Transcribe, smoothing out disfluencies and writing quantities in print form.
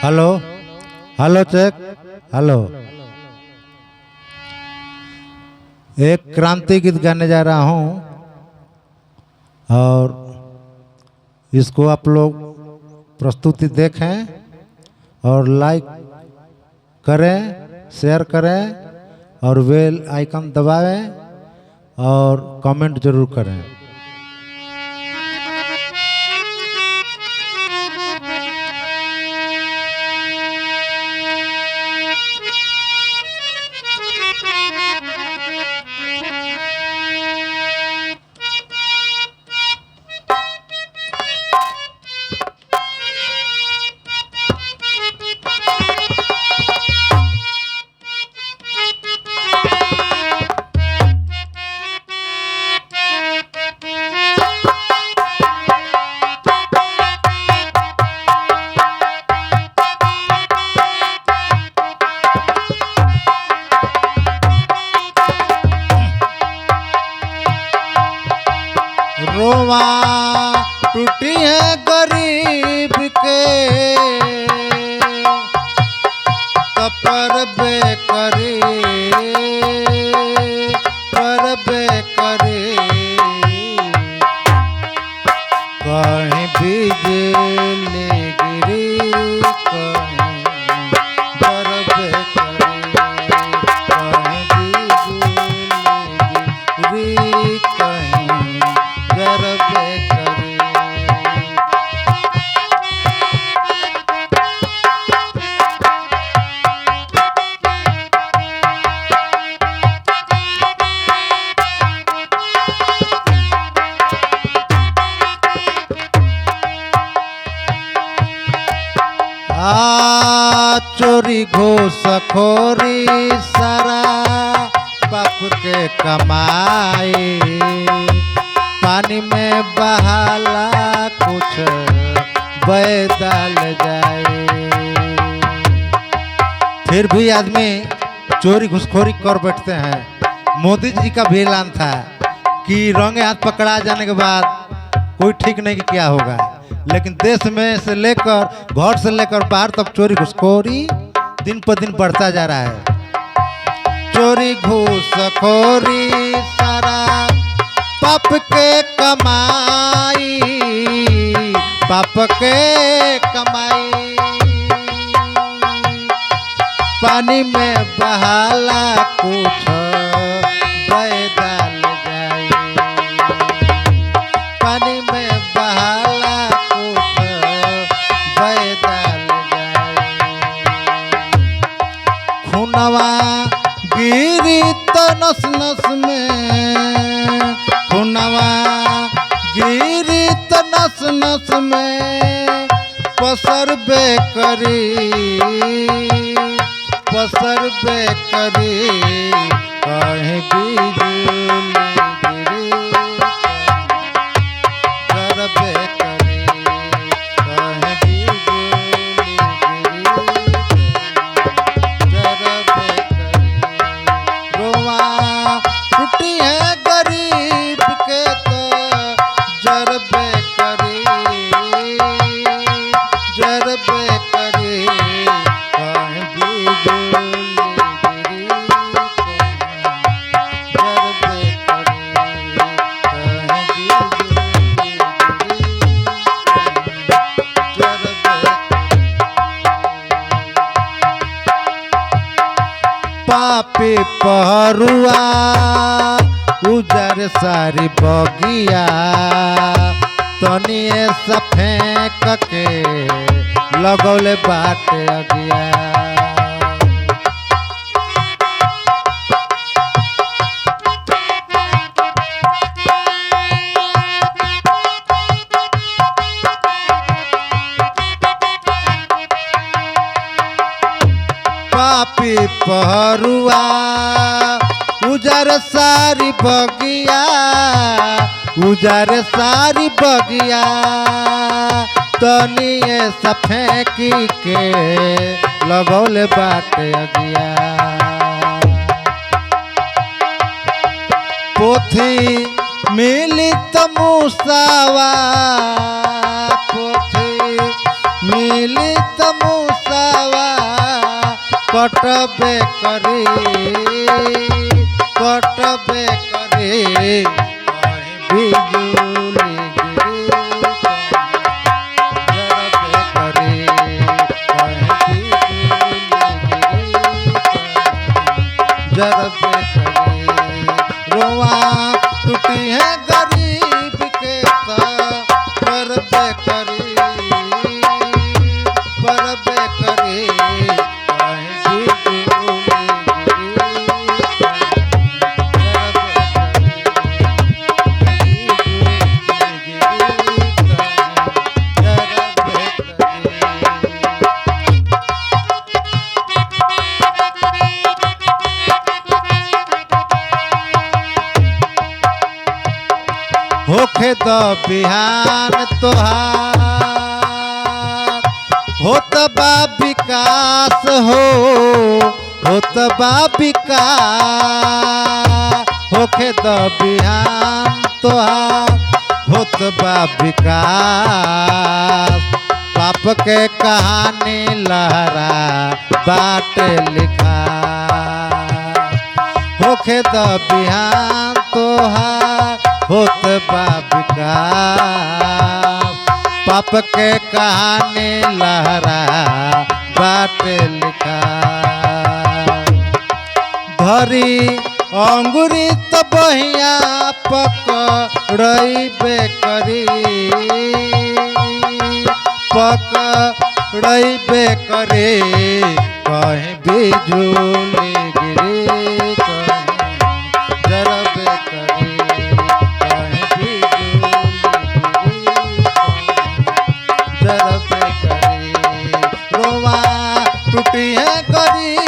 Hello hello check hello. एक क्रांति गीत गाने जा रहा हूँ और इसको आप लोग प्रस्तुति देखें और लाइक करें, शेयर करें और बेल आइकन दबाएं और कमेंट जरूर करें। रोवा टूटी है गरीब के पर बेकरी कहीं बिजली गिरी कहीं पर बेकरी कहीं बिजली गिरी कहीं चोरी घूसखोरी सारा बाप के कमाई पानी में बहाला कुछ बैदल जाए। फिर भी आदमी चोरी घुसखोरी कर बैठते हैं। मोदी जी का भी ऐलान था कि रंगे हाथ पकड़ा जाने के बाद कोई ठीक नहीं कि क्या होगा, लेकिन देश में से लेकर घर से लेकर बाहर तक चोरी घुसखोरी दिन पर दिन बढ़ता जा रहा है। चोरी घूसखोरी सारा पाप के कमाई पाप के कमाई पानी में बहाला कुछ बैदल जाए पानी में बहाला कुछ बैदल जाए। खूनवा गिरी तो नस नस में खूनवा गिरी तो नस नस में पसर बेकरी कहीं बिजली गिरी कर बेकरी कहीं बिजली गिरी कर बेकरी। रोवा टूटी है गरीब के तो जर बेकरी कहीं बिजली पापी पहरुआ उजर सारी बगिया तनिए सफेक के लगौले बाटे अगिया। पापी पहरुआ उजर सारी बगिया तनिए सफेकी के लगौले बाटे अगिया। पोथी मिली तमुसावा पोथी मिली त मुसावा कटबे करी कटबे करी कहीं बिजुली गिरी जरबे करी कहीं बिजुली गिरी जरबे करी रोआ टूटी है गरीब के परबे करी परबे करी कहीं बिजुली होखे द बिहान तोहार होत बा विकास होत बा विकास होखे द बिहान तोहार होत बा विकास पाप के कहानी लहरा बाट लिखा होखे द बिहान तोहार होत बा विकास पाप के कहानी लहरा बाट लिखा धरी अंगुरी तो बहिया पकड़बे करी पकड़बे करी कहीं बिजुली गिरी कहीं जरबे करी जरबे करी रोवा टूटी है गरीब